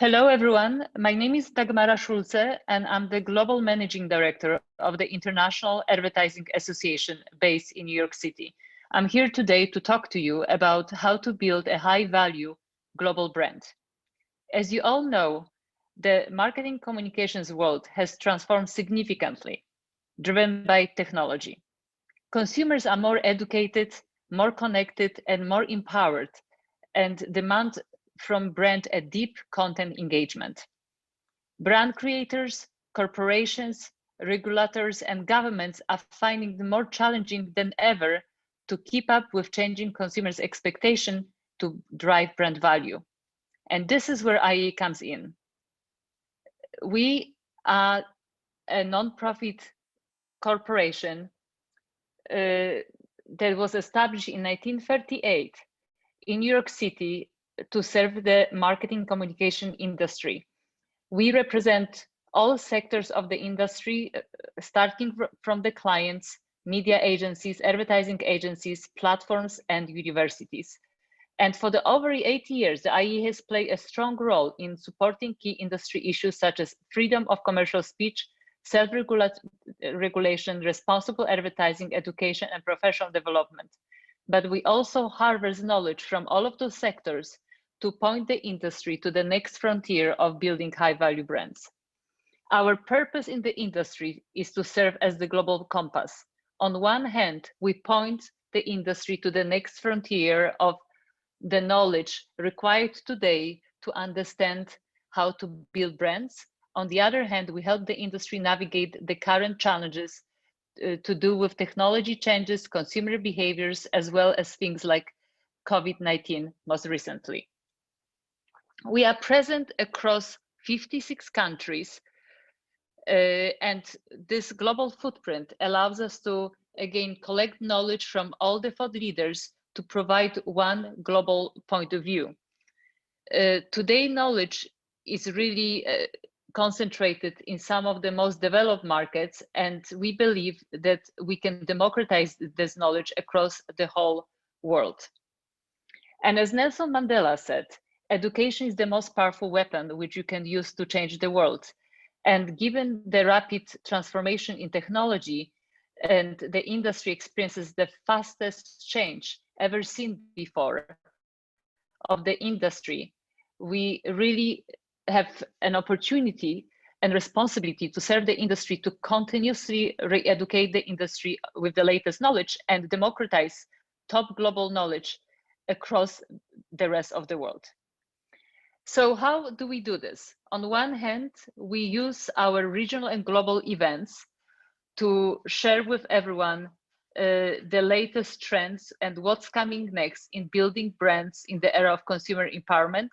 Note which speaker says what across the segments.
Speaker 1: Hello, everyone. My name is Dagmara Szulce, and I'm the Global Managing Director of the International Advertising Association based in New York City. I'm here today to talk to you about how to build a high-value global brand. As you all know, the marketing communications world has transformed significantly, driven by technology. Consumers are more educated, more connected, and more empowered, and demand from brand a deep content engagement. Brand creators, corporations, regulators, and governments are finding it more challenging than ever to keep up with changing consumers' expectation to drive brand value. And this is where IE comes in. We are a nonprofit corporation that was established in 1938 in New York City to serve the marketing communication industry. We represent all sectors of the industry, starting from the clients, media agencies, advertising agencies, platforms, and universities. And for the over 80 years, the IE has played a strong role in supporting key industry issues such as freedom of commercial speech, self-regulation, responsible advertising, education, and professional development. But we also harvest knowledge from all of those sectors to point the industry to the next frontier of building high-value brands. Our purpose in the industry is to serve as the global compass. On one hand, we point the industry to the next frontier of the knowledge required today to understand how to build brands. On the other hand, we help the industry navigate the current challenges to do with technology changes, consumer behaviors, as well as things like COVID-19 most recently. We are present across 56 countries, and this global footprint allows us to, again, collect knowledge from all the thought leaders to provide one global point of view. Today, knowledge is really concentrated in some of the most developed markets, and we believe that we can democratize this knowledge across the whole world. And as Nelson Mandela said, education is the most powerful weapon which you can use to change the world. And given the rapid transformation in technology and the industry experiences the fastest change ever seen before of the industry, we really have an opportunity and responsibility to serve the industry to continuously re-educate the industry with the latest knowledge and democratize top global knowledge across the rest of the world. So how do we do this? On one hand, we use our regional and global events to share with everyone the latest trends and what's coming next in building brands in the era of consumer empowerment.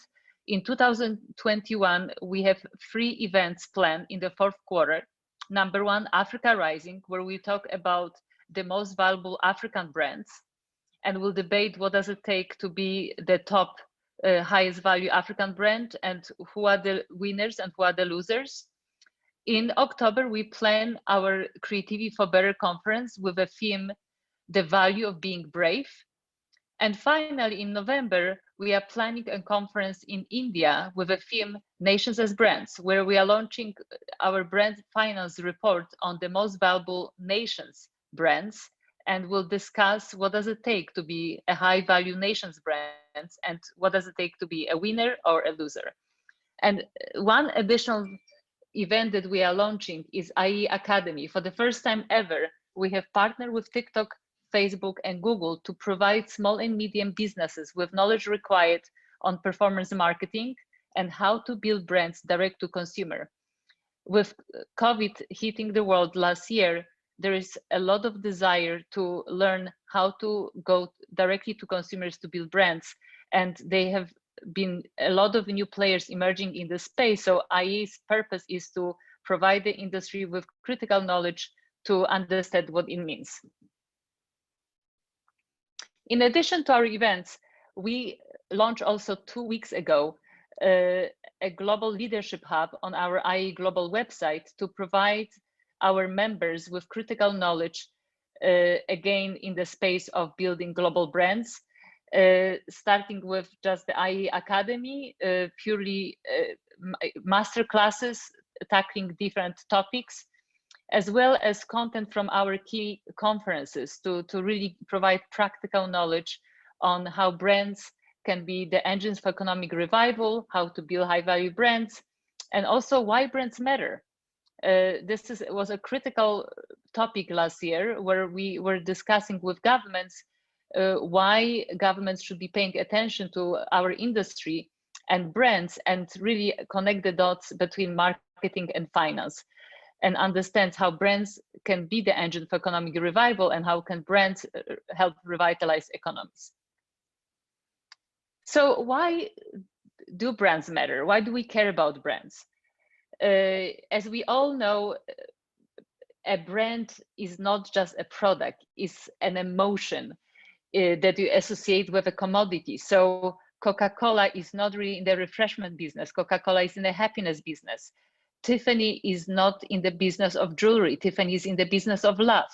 Speaker 1: In 2021, we have 3 events planned in the 4th quarter. Number 1, Africa Rising, where we talk about the most valuable African brands, and we'll debate what does it take to be the top highest value African brand and who are the winners and who are the losers. In October, we plan our Creativity for Better conference with a theme, The Value of Being Brave. And finally, in November, we are planning a conference in India with a theme, Nations as Brands, where we are launching our brand finance report on the most valuable nations brands, and we'll discuss what does it take to be a high value nations brands and what does it take to be a winner or a loser. And one additional event that we are launching is IE Academy. For the first time ever, we have partnered with TikTok, Facebook, and Google to provide small and medium businesses with knowledge required on performance marketing and how to build brands direct to consumer. With COVID hitting the world last year, there is a lot of desire to learn how to go directly to consumers to build brands, and they have been a lot of new players emerging in the space. So IE's purpose is to provide the industry with critical knowledge to understand what it means. In addition to our events, we launched also 2 weeks ago a global leadership hub on our IE Global website to provide our members with critical knowledge, again, in the space of building global brands, starting with just the IE Academy, purely master classes tackling different topics, as well as content from our key conferences to really provide practical knowledge on how brands can be the engines for economic revival, how to build high-value brands, and also why brands matter. This was a critical topic last year, where we were discussing with governments why governments should be paying attention to our industry and brands, and really connect the dots between marketing and finance, and understand how brands can be the engine for economic revival, and how can brands help revitalize economies. So why do brands matter? Why do we care about brands? As we all know, a brand is not just a product, it's an emotion that you associate with a commodity. So Coca-Cola is not really in the refreshment business. Coca-Cola is in the happiness business. Tiffany is not in the business of jewelry. Tiffany is in the business of love.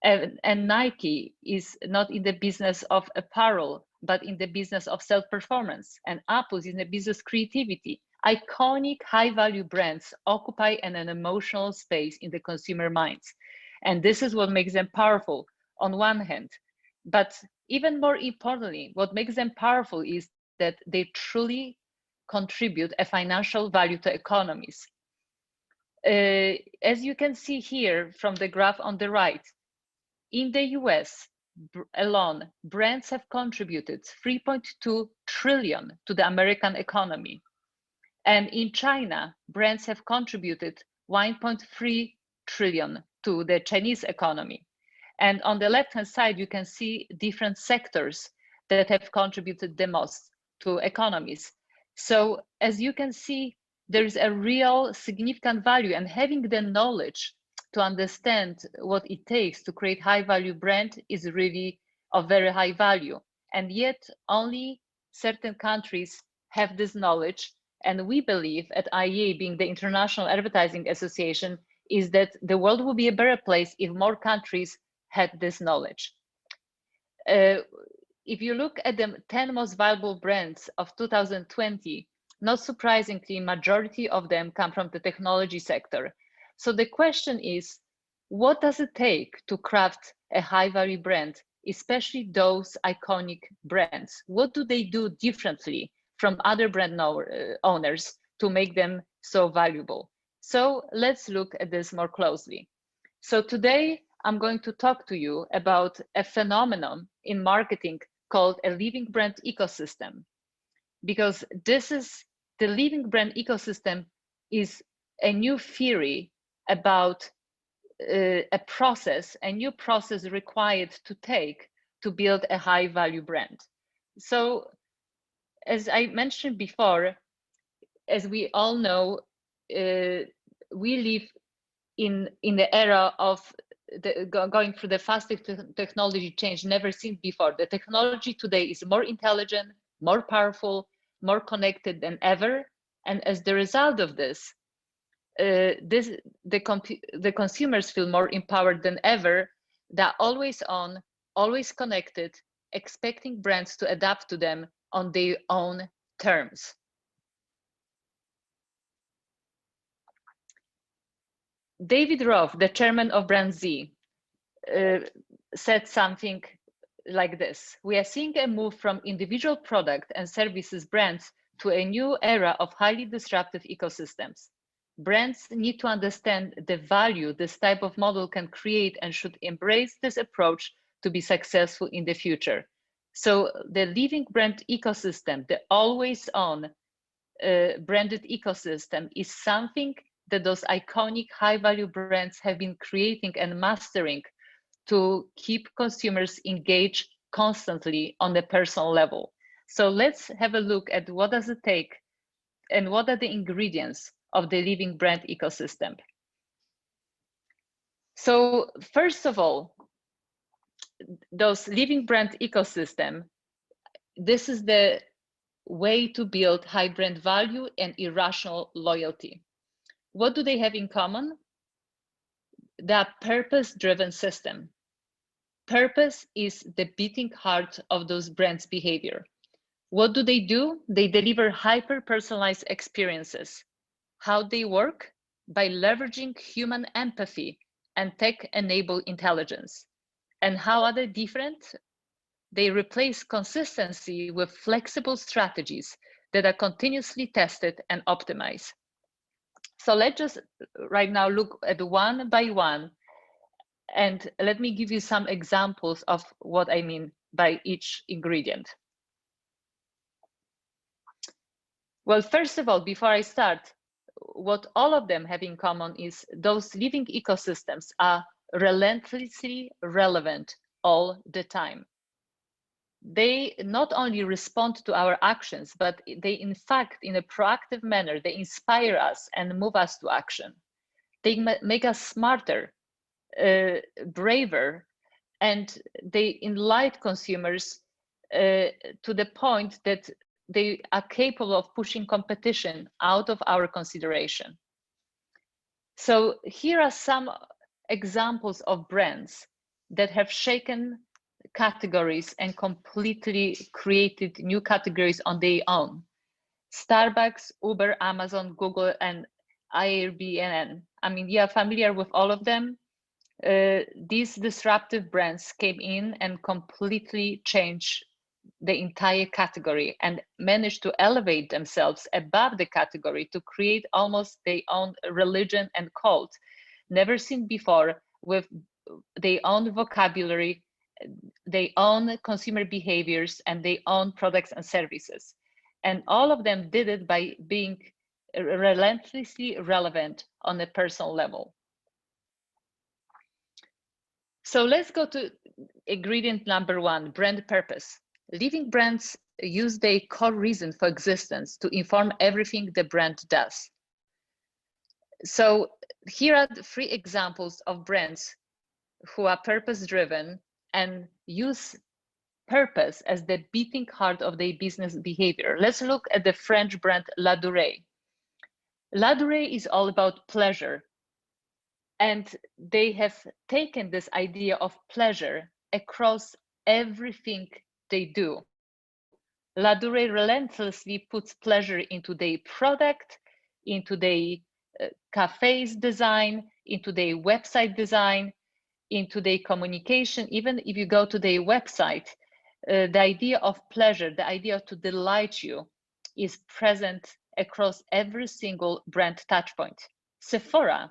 Speaker 1: And Nike is not in the business of apparel, but in the business of self-performance. And Apple is in the business of creativity. Iconic high-value brands occupy an emotional space in the consumer minds. And this is what makes them powerful on one hand. But even more importantly, what makes them powerful is that they truly contribute a financial value to economies. As you can see here from the graph on the right, in the US alone, brands have contributed 3.2 trillion to the American economy. And in China, brands have contributed 1.3 trillion to the Chinese economy. And on the left-hand side, you can see different sectors that have contributed the most to economies. So as you can see, there is a real significant value, and having the knowledge to understand what it takes to create high-value brand is really of very high value. And yet only certain countries have this knowledge. And we believe at IEA, being the International Advertising Association, is that the world will be a better place if more countries had this knowledge. If you look at the 10 most valuable brands of 2020, not surprisingly, majority of them come from the technology sector. So the question is, what does it take to craft a high-value brand, especially those iconic brands? What do they do differently from other brand owners to make them so valuable? So let's look at this more closely. So today, I'm going to talk to you about a phenomenon in marketing called a living brand ecosystem, because this is the living brand ecosystem is a new theory about a new process required to take to build a high value brand. So as I mentioned before, as we all know, we live in the era of going through the fastest technology change never seen before. The technology today is more intelligent, more powerful, more connected than ever. And as the result of this, the consumers feel more empowered than ever. They're always on, always connected, expecting brands to adapt to them on their own terms. David Roth, the chairman of Brand Z, said something like this: we are seeing a move from individual product and services brands to a new era of highly disruptive ecosystems. Brands need to understand the value this type of model can create and should embrace this approach to be successful in the future. So the living brand ecosystem, the always on branded ecosystem, is something that those iconic high value brands have been creating and mastering to keep consumers engaged constantly on the personal level. So let's have a look at what does it take and what are the ingredients of the living brand ecosystem. So first of all, those living brand ecosystem, this is the way to build high brand value and irrational loyalty. What do they have in common? They are purpose-driven system. Purpose is the beating heart of those brands' behavior. What do? They deliver hyper-personalized experiences. How they work? By leveraging human empathy and tech-enabled intelligence. And how are they different? They replace consistency with flexible strategies that are continuously tested and optimized. So let's just right now look at one by one, and let me give you some examples of what I mean by each ingredient. Well, first of all, before I start, what all of them have in common is those living ecosystems are relentlessly relevant all the time. They not only respond to our actions, but they, in fact, in a proactive manner, they inspire us and move us to action. They make us smarter, braver, and they enlighten consumers to the point that they are capable of pushing competition out of our consideration. So here are some examples of brands that have shaken categories and completely created new categories on their own. Starbucks, Uber, Amazon, Google, and Airbnb. I mean, you are familiar with all of them. These disruptive brands came in and completely changed the entire category and managed to elevate themselves above the category to create almost their own religion and cult, never seen before, with their own vocabulary, their own consumer behaviors, and their own products and services. And all of them did it by being relentlessly relevant on a personal level. So let's go to ingredient number one, brand purpose. Living brands use their core reason for existence to inform everything the brand does. So here are the 3 examples of brands who are purpose-driven and use purpose as the beating heart of their business behavior. Let's look at the French brand La Durée. La Durée is all about pleasure. And they have taken this idea of pleasure across everything they do. La Durée relentlessly puts pleasure into their product, into their cafes design, into their website design, into their communication. Even if you go to their website, the idea of pleasure, the idea to delight you is present across every single brand touchpoint. Sephora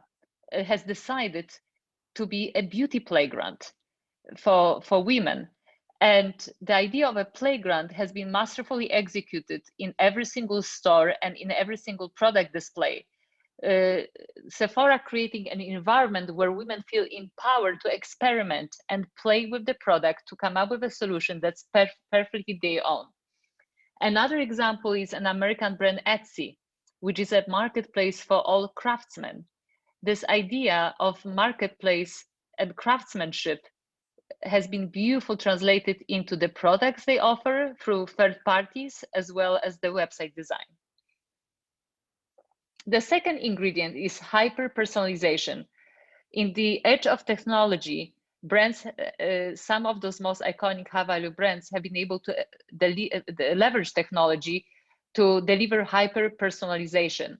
Speaker 1: has decided to be a beauty playground for women. And the idea of a playground has been masterfully executed in every single store and in every single product display. Sephora creating an environment where women feel empowered to experiment and play with the product to come up with a solution that's perfectly their own. Another example is an American brand, Etsy, which is a marketplace for all craftsmen. This idea of marketplace and craftsmanship has been beautifully translated into the products they offer through third parties, as well as the website design. The second ingredient is hyper-personalization. In the age of technology, brands, some of those most iconic high-value brands have been able to leverage technology to deliver hyper-personalization.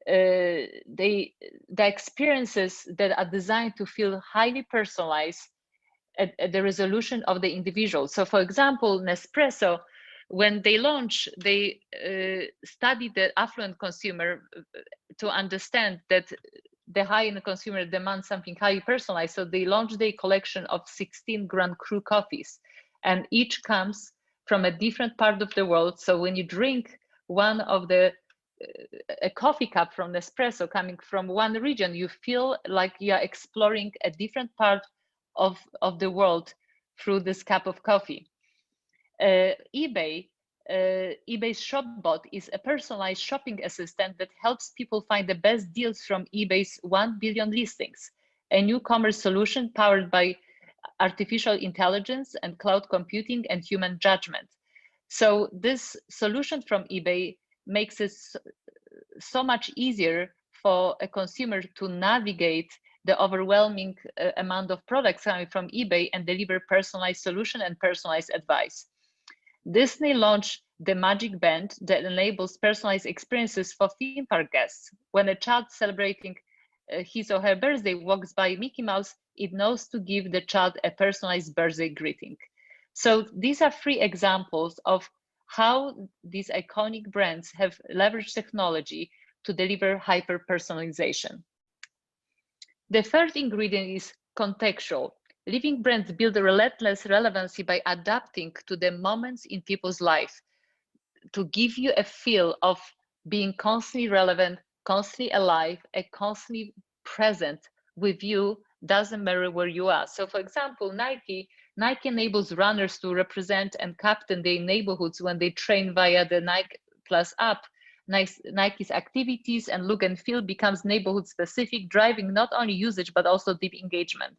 Speaker 1: The experiences that are designed to feel highly personalized at the resolution of the individual. So for example, Nespresso, when they launched, they studied the affluent consumer to understand that the high-end consumer demands something highly personalized. So they launched their collection of 16 Grand Cru coffees, and each comes from a different part of the world. So when you drink one of the a coffee cup from Nespresso coming from one region, you feel like you are exploring a different part of the world through this cup of coffee. eBay's ShopBot is a personalized shopping assistant that helps people find the best deals from eBay's 1 billion listings, a new commerce solution powered by artificial intelligence and cloud computing and human judgment. So this solution from eBay makes it so much easier for a consumer to navigate the overwhelming amount of products coming from eBay and deliver personalized solution and personalized advice. Disney launched the Magic Band that enables personalized experiences for theme park guests. When a child celebrating his or her birthday walks by Mickey Mouse, it knows to give the child a personalized birthday greeting. So these are 3 examples of how these iconic brands have leveraged technology to deliver hyper-personalization. The third ingredient is contextual. Living brands build a relentless relevancy by adapting to the moments in people's life to give you a feel of being constantly relevant, constantly alive, and constantly present with you, doesn't matter where you are. So for example, Nike enables runners to represent and captain their neighborhoods when they train via the Nike Plus app. Nike's activities and look and feel becomes neighborhood specific, driving not only usage, but also deep engagement.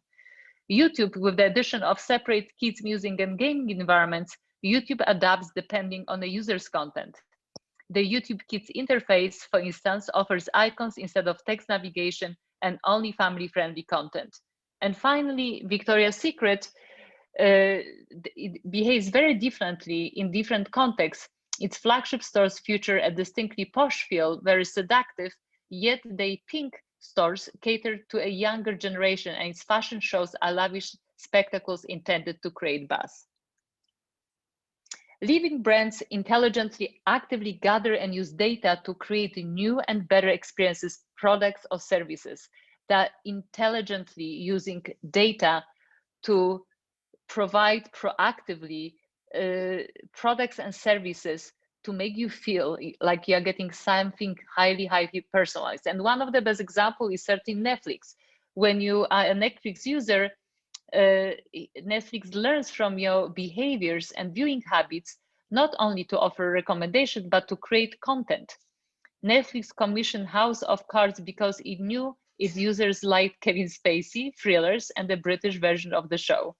Speaker 1: YouTube, with the addition of separate kids, music, and gaming environments, YouTube adapts depending on the user's content. The YouTube Kids interface, for instance, offers icons instead of text navigation and only family-friendly content. And finally, Victoria's Secret it behaves very differently in different contexts. Its flagship stores feature a distinctly posh feel, very seductive, yet they pink stores cater to a younger generation, and its fashion shows are lavish spectacles intended to create buzz. Living brands intelligently actively gather and use data to create new and better experiences, products or services that intelligently using data to provide proactively products and services to make you feel like you're getting something highly personalized. And one of the best examples is certainly Netflix. When you are a Netflix user, Netflix learns from your behaviors and viewing habits, not only to offer recommendations, but to create content. Netflix commissioned House of Cards because it knew its users liked Kevin Spacey, thrillers, and the British version of the show.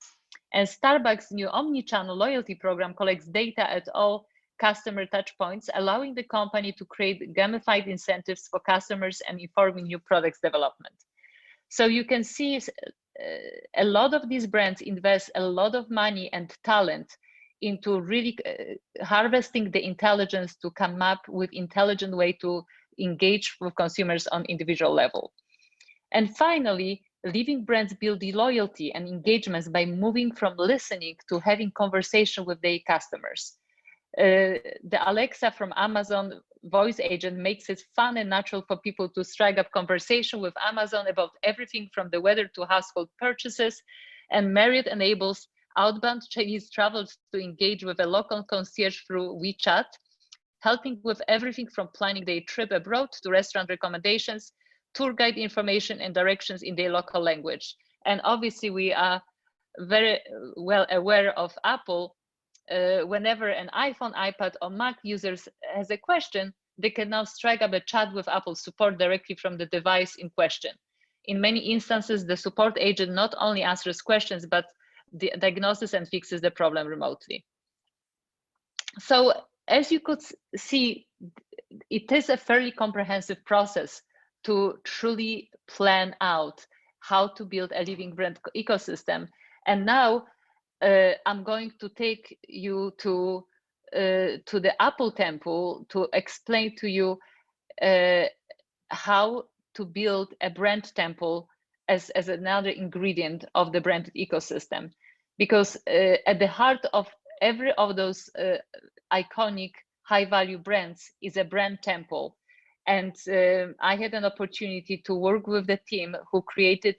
Speaker 1: And Starbucks' new omni-channel loyalty program collects data at all customer touchpoints, allowing the company to create gamified incentives for customers and informing new products development. So you can see a lot of these brands invest a lot of money and talent into really harvesting the intelligence to come up with intelligent way to engage with consumers on individual level. And finally, living brands build the loyalty and engagements by moving from listening to having conversation with their customers. The Alexa from Amazon voice agent makes it fun and natural for people to strike up conversation with Amazon about everything from the weather to household purchases. And Marriott enables outbound Chinese travelers to engage with a local concierge through WeChat, helping with everything from planning their trip abroad to restaurant recommendations, tour guide information and directions in their local language. And obviously we are very well aware of Apple. Whenever an iPhone, iPad or Mac users has a question, they can now strike up a chat with Apple support directly from the device in question. In many instances, the support agent not only answers questions, but diagnoses and fixes the problem remotely. So as you could see, it is a fairly comprehensive process to truly plan out how to build a living brand ecosystem. And now I'm going to take you to the Apple Temple to explain to you how to build a brand temple as another ingredient of the branded ecosystem. Because at the heart of every of those iconic high-value brands is a brand temple. And I had an opportunity to work with the team who created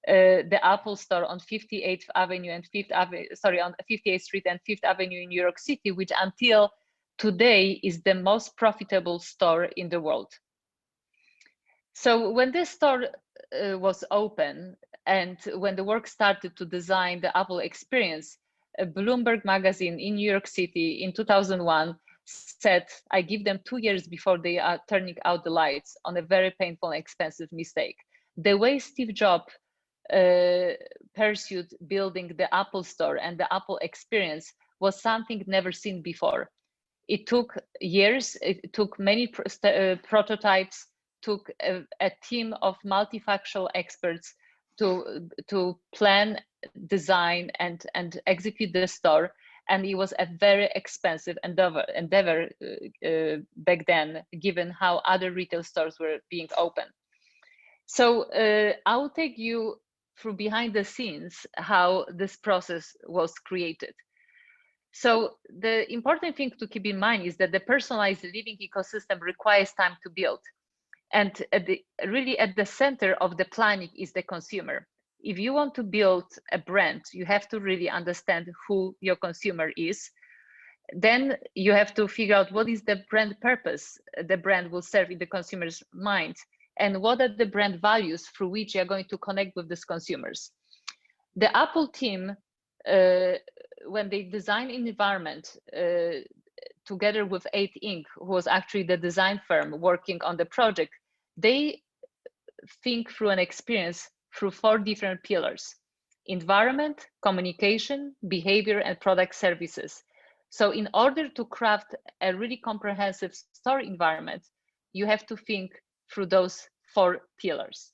Speaker 1: the Apple Store on 58th Avenue and on 58th Street and 5th Avenue in New York City, which until today is the most profitable store in the world. So when this store was open and when the work started to design the Apple experience, Bloomberg magazine in New York City in 2001 said, I give them 2 years before they are turning out the lights on a very painful and expensive mistake. The way Steve Jobs pursued building the Apple Store and the Apple experience was something never seen before. It took years, it took many prototypes, took a team of multifactorial experts to plan, design, and execute the store. And it was a very expensive endeavor back then, given how other retail stores were being opened. So I will take you through behind the scenes how this process was created. So the important thing to keep in mind is that the personalized living ecosystem requires time to build. And really at the center of the planning is the consumer. If you want to build a brand, you have to really understand who your consumer is. Then you have to figure out what is the brand purpose the brand will serve in the consumer's mind, and what are the brand values through which you are going to connect with these consumers. The Apple team, when they design an environment together with 8 Inc., who was actually the design firm working on the project, they think through an experience through 4 different pillars: environment, communication, behavior, and product services. So in order to craft a really comprehensive store environment, you have to think through those 4 pillars.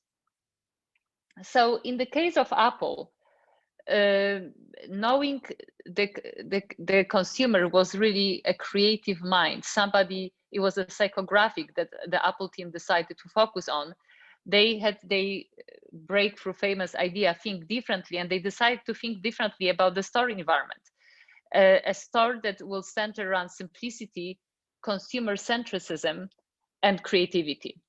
Speaker 1: So in the case of Apple, knowing the consumer was really a creative mind. It was a psychographic that the Apple team decided to focus on. They breakthrough famous idea, think differently, and they decided to think differently about the store environment. A store that will center around simplicity, consumer centricism, and creativity.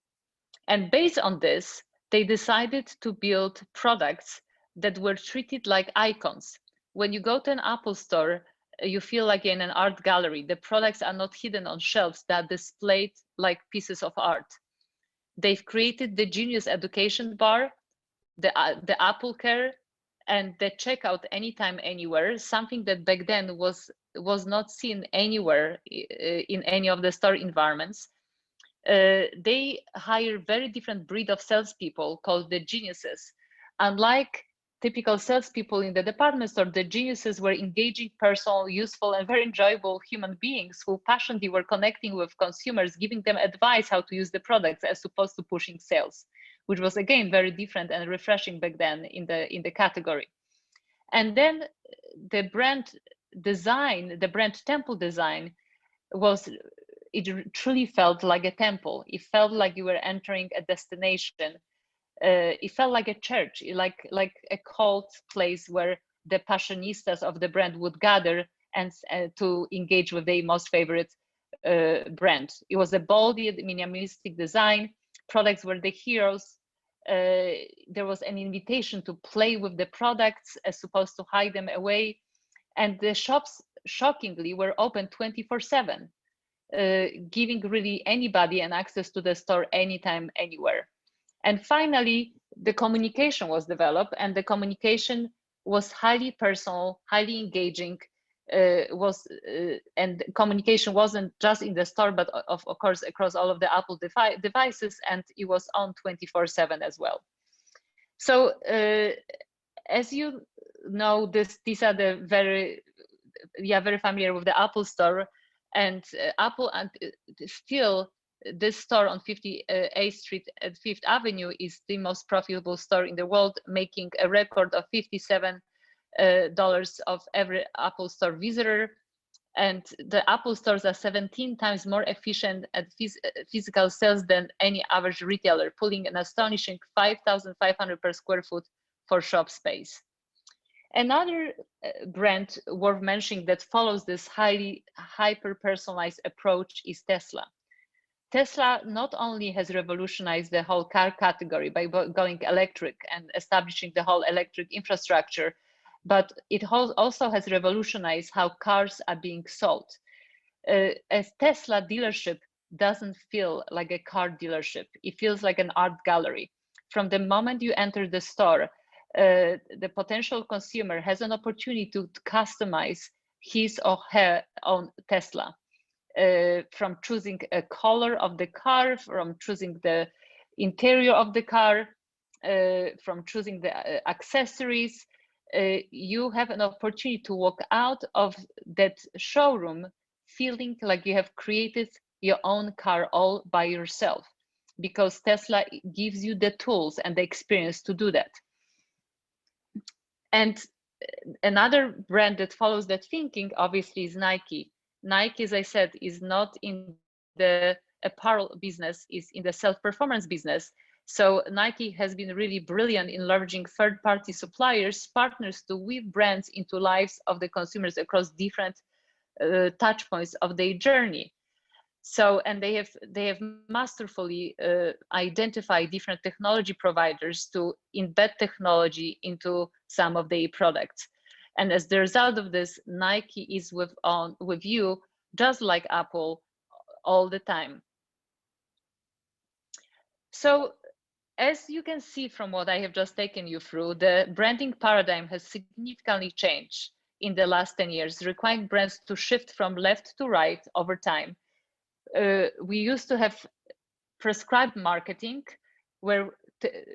Speaker 1: And based on this, they decided to build products that were treated like icons. When you go to an Apple store, you feel like in an art gallery. The products are not hidden on shelves, they're displayed like pieces of art. They've created the Genius Education Bar, the Apple Care, and the checkout anytime, anywhere, something that back then was not seen anywhere in any of the store environments. They hire very different breed of salespeople called the geniuses. Unlike typical salespeople in the department store, the geniuses were engaging, personal, useful, and very enjoyable human beings who passionately were connecting with consumers, giving them advice how to use the products as opposed to pushing sales, which was again very different and refreshing back then in the category. And then the brand design, the brand temple design, it truly felt like a temple. It felt like you were entering a destination. It felt like a church, like a cult place where the passionistas of the brand would gather and to engage with their most favorite brand. It was a bold yet minimalistic design. Products were the heroes. There was an invitation to play with the products as opposed to hide them away. And the shops, shockingly, were open 24/7. Giving really anybody an access to the store anytime, anywhere. And finally, the communication was developed, and the communication was highly personal, highly engaging. And communication wasn't just in the store, but of course across all of the Apple devices, and it was on 24/7 as well. So as you know, these are the very familiar with the Apple Store. And Apple, and still this store on 58th Street at 5th Avenue is the most profitable store in the world, making a record of $57 of every Apple Store visitor. And the Apple stores are 17 times more efficient at physical sales than any average retailer, pulling an astonishing 5,500 per square foot for shop space. Another brand worth mentioning that follows this highly hyper-personalized approach is Tesla. Tesla not only has revolutionized the whole car category by going electric and establishing the whole electric infrastructure, but it also has revolutionized how cars are being sold. A Tesla dealership doesn't feel like a car dealership. It feels like an art gallery. From the moment you enter the store, the potential consumer has an opportunity to customize his or her own Tesla, from choosing a color of the car, from choosing the interior of the car, from choosing the accessories. You have an opportunity to walk out of that showroom feeling like you have created your own car all by yourself, because Tesla gives you the tools and the experience to do that. And another brand that follows that thinking obviously is Nike. Nike, as I said, is not in the apparel business, is in the self-performance business. So Nike has been really brilliant in leveraging third-party suppliers, partners to weave brands into lives of the consumers across different touch points of their journey. So, and they have masterfully identified different technology providers to embed technology into some of their products. And as the result of this, Nike is with you, just like Apple, all the time. So, as you can see from what I have just taken you through, the branding paradigm has significantly changed in the last 10 years, requiring brands to shift from left to right over time. We used to have prescribed marketing where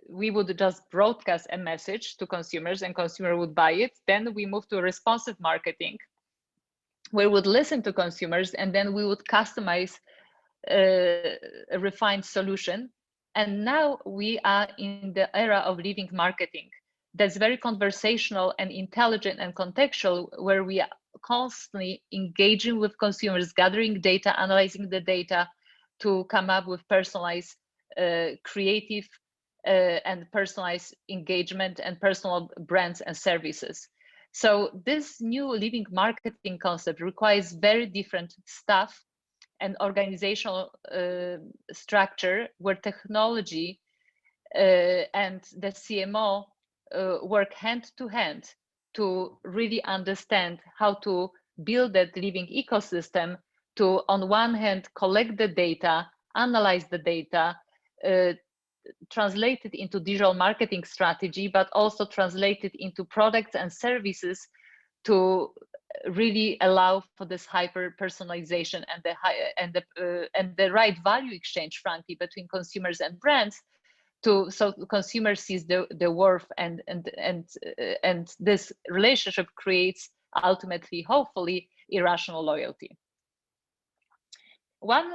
Speaker 1: we would just broadcast a message to consumers and consumer would buy it. Then we moved to responsive marketing where we would listen to consumers and then we would customize a refined solution. And now we are in the era of living marketing that's very conversational and intelligent and contextual, where we are constantly engaging with consumers, gathering data, analyzing the data to come up with personalized, creative and personalized engagement and personal brands and services. So this new living marketing concept requires very different stuff and organizational structure where technology and the CMO work hand to hand to really understand how to build that living ecosystem to, on one hand, collect the data, analyze the data, translate it into digital marketing strategy, but also translate it into products and services to really allow for this hyper personalization and the right value exchange, frankly, between consumers and brands, so consumer sees the worth and this relationship creates ultimately, hopefully, irrational loyalty. One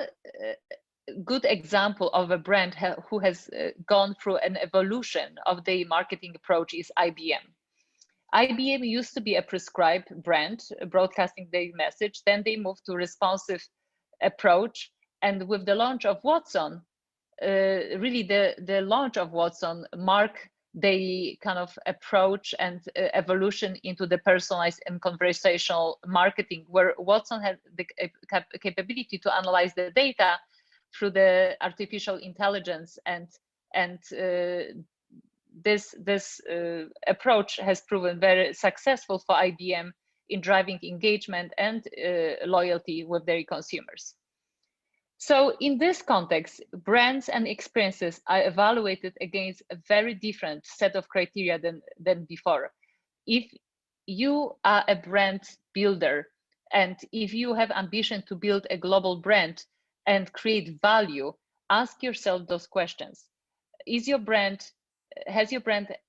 Speaker 1: good example of a brand who has gone through an evolution of the marketing approach is IBM. IBM used to be a prescribed brand broadcasting their message. Then they moved to responsive approach. And with the launch of Watson, really the launch of Watson marked the kind of approach and evolution into the personalized and conversational marketing, where Watson had the capability to analyze the data through the artificial intelligence, and this approach has proven very successful for IBM in driving engagement and loyalty with their consumers. So in this context, brands and experiences are evaluated against a very different set of criteria than before. If you are a brand builder and if you have ambition to build a global brand and create value, ask yourself those questions. Has your brand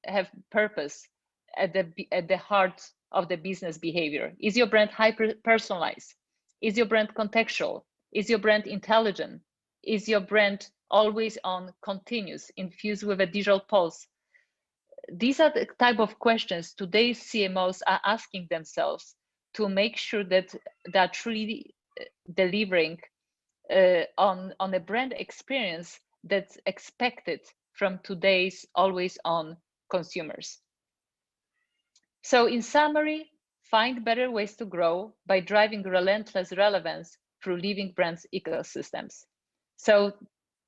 Speaker 1: have purpose at the heart of the business behavior? Is your brand hyper personalized? Is your brand contextual? Is your brand intelligent? Is your brand always on, continuous, infused with a digital pulse? These are the type of questions today's CMOs are asking themselves to make sure that they're truly delivering on a brand experience that's expected from today's always on consumers. So in summary, find better ways to grow by driving relentless relevance through living brands ecosystems. So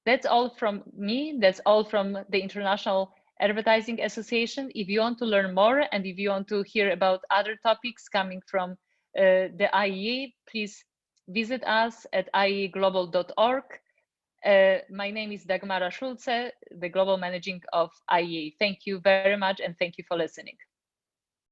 Speaker 1: that's all from me. That's all from the International Advertising Association. If you want to learn more and if you want to hear about other topics coming from the IEA, please visit us at ieglobal.org. My name is Dagmara Szulce, the Global Managing of IEA. Thank you very much and thank you for listening.